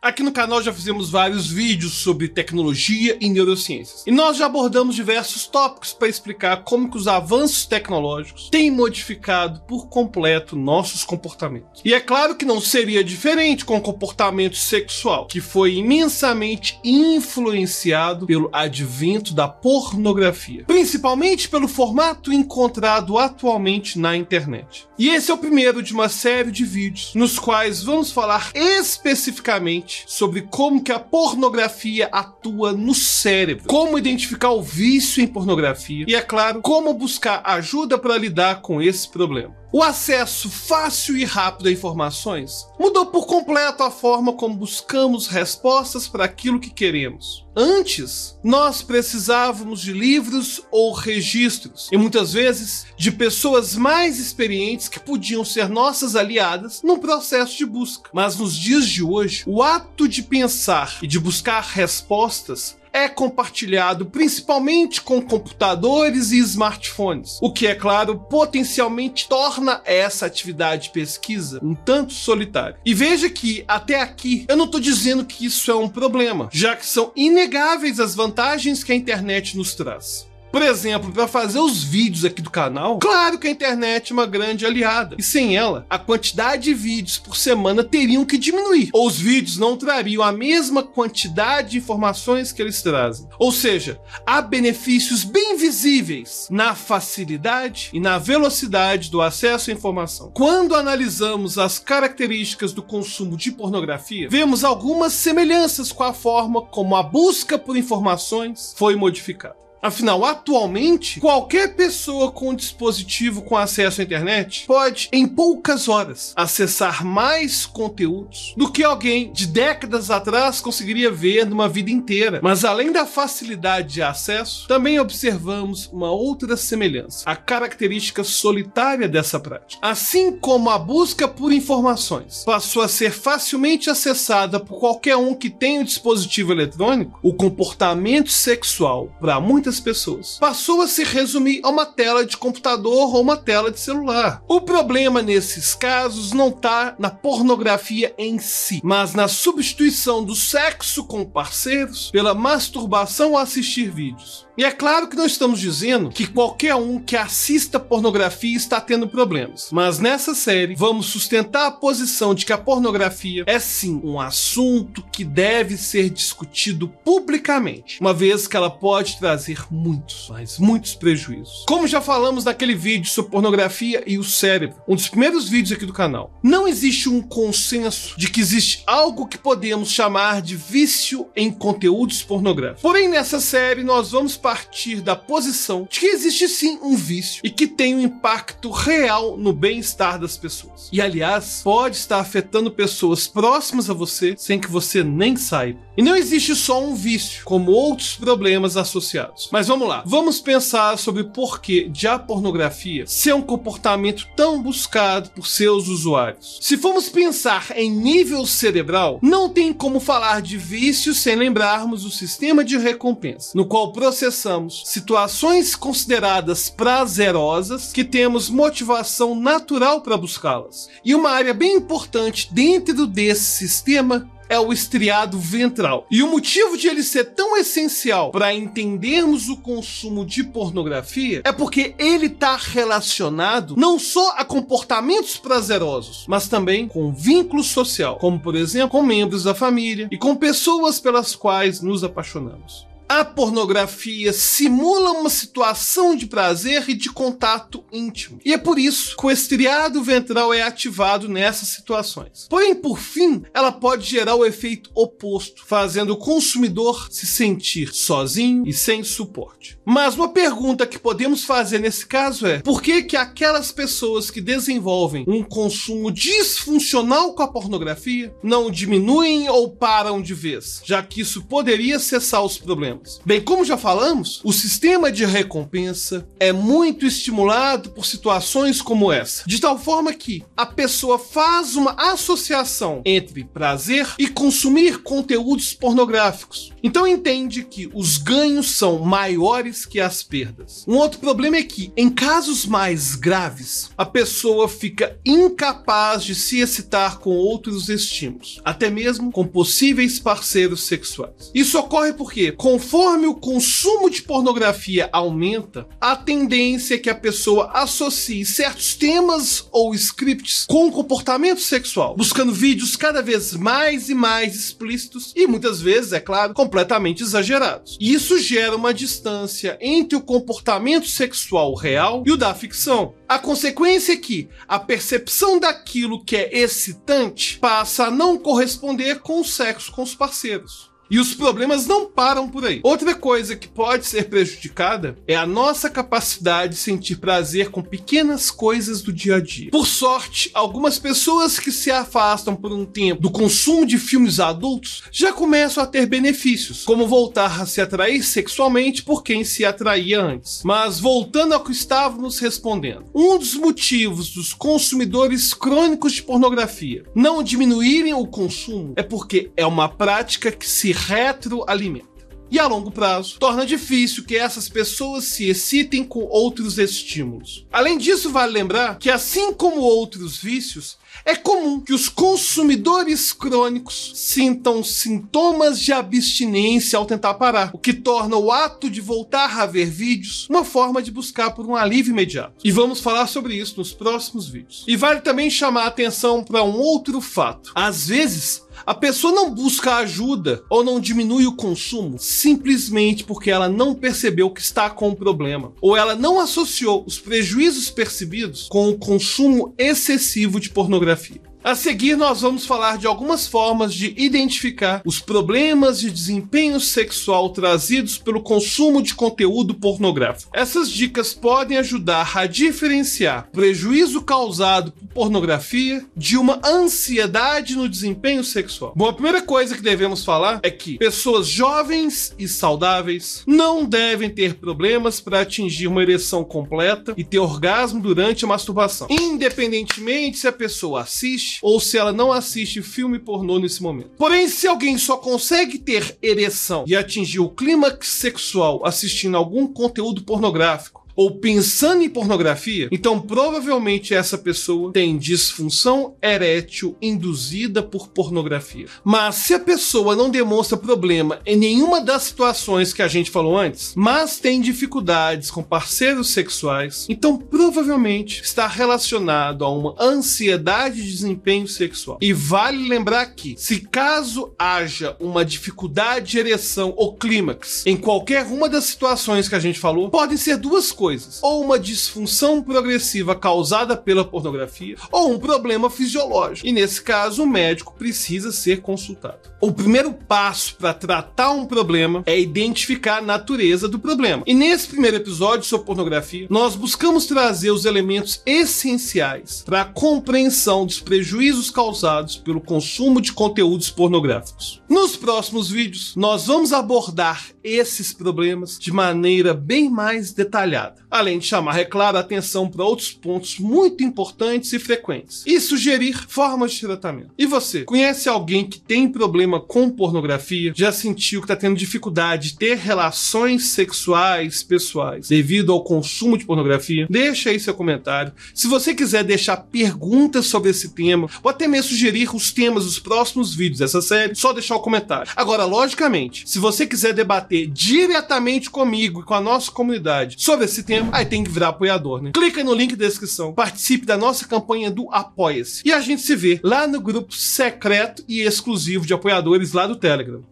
Aqui no canal já fizemos vários vídeos sobre tecnologia e neurociências. E nós já abordamos diversos tópicos para explicar como que os avanços tecnológicos têm modificado por completo nossos comportamentos. E é claro que não seria diferente com o comportamento sexual, que foi imensamente influenciado pelo advento da pornografia, principalmente pelo formato encontrado atualmente na internet. E esse é o primeiro de uma série de vídeos nos quais vamos falar especificamente sobre como que a pornografia atua no cérebro, como identificar o vício em pornografia e, é claro, como buscar ajuda para lidar com esse problema. O acesso fácil e rápido a informações mudou por completo a forma como buscamos respostas para aquilo que queremos. Antes, nós precisávamos de livros ou registros, e muitas vezes de pessoas mais experientes que podiam ser nossas aliadas no processo de busca. Mas nos dias de hoje, o ato de pensar e de buscar respostas é compartilhado principalmente com computadores e smartphones, o que, é claro, potencialmente torna essa atividade de pesquisa um tanto solitária. E veja que, até aqui, eu não estou dizendo que isso é um problema, já que são inegáveis as vantagens que a internet nos traz. Por exemplo, para fazer os vídeos aqui do canal, claro que a internet é uma grande aliada, e sem ela, a quantidade de vídeos por semana teriam que diminuir, ou os vídeos não trariam a mesma quantidade de informações que eles trazem. Ou seja, há benefícios bem visíveis na facilidade e na velocidade do acesso à informação. Quando analisamos as características do consumo de pornografia, vemos algumas semelhanças com a forma como a busca por informações foi modificada. Afinal, atualmente, qualquer pessoa com um dispositivo com acesso à internet pode, em poucas horas, acessar mais conteúdos do que alguém de décadas atrás conseguiria ver numa vida inteira. Mas além da facilidade de acesso, também observamos uma outra semelhança, a característica solitária dessa prática. Assim como a busca por informações passou a ser facilmente acessada por qualquer um que tenha um dispositivo eletrônico, o comportamento sexual, para muitas pessoas, passou a se resumir a uma tela de computador ou uma tela de celular. O problema nesses casos não está na pornografia em si, mas na substituição do sexo com parceiros pela masturbação ao assistir vídeos. E é claro que não estamos dizendo que qualquer um que assista pornografia está tendo problemas, mas nessa série vamos sustentar a posição de que a pornografia é sim um assunto que deve ser discutido publicamente, uma vez que ela pode trazer muitos, mas muitos prejuízos. Como já falamos naquele vídeo sobre pornografia e o cérebro, um dos primeiros vídeos aqui do canal, não existe um consenso de que existe algo que podemos chamar de vício em conteúdos pornográficos. Porém, nessa série nós vamos partir da posição de que existe sim um vício e que tem um impacto real no bem-estar das pessoas. E aliás, pode estar afetando pessoas próximas a você sem que você nem saiba. E não existe só um vício, como outros problemas associados. Mas vamos lá, vamos pensar sobre o porquê de a pornografia ser um comportamento tão buscado por seus usuários. Se formos pensar em nível cerebral, não tem como falar de vício sem lembrarmos o sistema de recompensa, no qual processamos situações consideradas prazerosas que temos motivação natural para buscá-las. E uma área bem importante dentro desse sistema é o estriado ventral. E o motivo de ele ser tão essencial para entendermos o consumo de pornografia é porque ele está relacionado não só a comportamentos prazerosos, mas também com vínculo social, como por exemplo com membros da família e com pessoas pelas quais nos apaixonamos. A pornografia simula uma situação de prazer e de contato íntimo. E é por isso que o estriado ventral é ativado nessas situações. Porém, por fim, ela pode gerar o efeito oposto, fazendo o consumidor se sentir sozinho e sem suporte. Mas uma pergunta que podemos fazer nesse caso é: por que aquelas pessoas que desenvolvem um consumo disfuncional com a pornografia não diminuem ou param de vez, já que isso poderia cessar os problemas? testemunhas? Bem, como já falamos, o sistema de recompensa é muito estimulado por situações como essa, de tal forma que a pessoa faz uma associação entre prazer e consumir conteúdos pornográficos. Então entende que os ganhos são maiores que as perdas. Um outro problema é que, em casos mais graves, a pessoa fica incapaz de se excitar com outros estímulos, até mesmo com possíveis parceiros sexuais. Isso ocorre porque, conforme o consumo de pornografia aumenta, a tendência é que a pessoa associe certos temas ou scripts com comportamento sexual, buscando vídeos cada vez mais e mais explícitos e muitas vezes, é claro, completamente exagerados. E isso gera uma distância entre o comportamento sexual real e o da ficção. A consequência é que a percepção daquilo que é excitante passa a não corresponder com o sexo com os parceiros. E os problemas não param por aí. Outra coisa que pode ser prejudicada é a nossa capacidade de sentir prazer com pequenas coisas do dia a dia. Por sorte, algumas pessoas que se afastam por um tempo do consumo de filmes adultos já começam a ter benefícios, como voltar a se atrair sexualmente por quem se atraía antes. Mas voltando ao que estávamos respondendo, um dos motivos dos consumidores crônicos de pornografia não diminuírem o consumo é porque é uma prática que se retroalimenta. E a longo prazo, torna difícil que essas pessoas se excitem com outros estímulos. Além disso, vale lembrar que, assim como outros vícios, é comum que os consumidores crônicos sintam sintomas de abstinência ao tentar parar, o que torna o ato de voltar a ver vídeos uma forma de buscar por um alívio imediato. E vamos falar sobre isso nos próximos vídeos. E vale também chamar a atenção para um outro fato. Às vezes, a pessoa não busca ajuda ou não diminui o consumo simplesmente porque ela não percebeu que está com o problema, ou ela não associou os prejuízos percebidos com o consumo excessivo de pornografia. A seguir, nós vamos falar de algumas formas de identificar os problemas de desempenho sexual trazidos pelo consumo de conteúdo pornográfico. Essas dicas podem ajudar a diferenciar o prejuízo causado por pornografia de uma ansiedade no desempenho sexual. Bom, a primeira coisa que devemos falar é que pessoas jovens e saudáveis não devem ter problemas para atingir uma ereção completa e ter orgasmo durante a masturbação, independentemente se a pessoa assiste ou se ela não assiste filme pornô nesse momento. Porém, se alguém só consegue ter ereção e atingir o clímax sexual assistindo algum conteúdo pornográfico ou pensando em pornografia, então provavelmente essa pessoa tem disfunção erétil induzida por pornografia. Mas se a pessoa não demonstra problema em nenhuma das situações que a gente falou antes, mas tem dificuldades com parceiros sexuais, então provavelmente está relacionado a uma ansiedade de desempenho sexual. E vale lembrar que, se caso haja uma dificuldade de ereção ou clímax em qualquer uma das situações que a gente falou, podem ser duas coisas: ou uma disfunção progressiva causada pela pornografia, ou um problema fisiológico. E nesse caso, o médico precisa ser consultado. O primeiro passo para tratar um problema é identificar a natureza do problema. E nesse primeiro episódio sobre pornografia, nós buscamos trazer os elementos essenciais para a compreensão dos prejuízos causados pelo consumo de conteúdos pornográficos. Nos próximos vídeos, nós vamos abordar esses problemas de maneira bem mais detalhada, além de chamar, é claro, a atenção para outros pontos muito importantes e frequentes e sugerir formas de tratamento. E você, conhece alguém que tem problema com pornografia? Já sentiu que está tendo dificuldade de ter relações sexuais pessoais devido ao consumo de pornografia? Deixa aí seu comentário. Se você quiser deixar perguntas sobre esse tema ou até mesmo sugerir os temas dos próximos vídeos dessa série, só deixar o comentário. Agora, logicamente, se você quiser debater diretamente comigo e com a nossa comunidade sobre esse tema, aí tem que virar apoiador, né? Clica no link da descrição, participe da nossa campanha do Apoia-se e a gente se vê lá no grupo secreto e exclusivo de apoiadores lá do Telegram.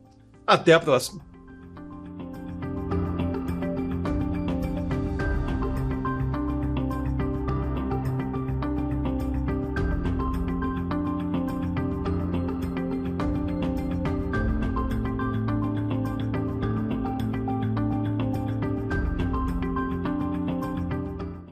Até a próxima!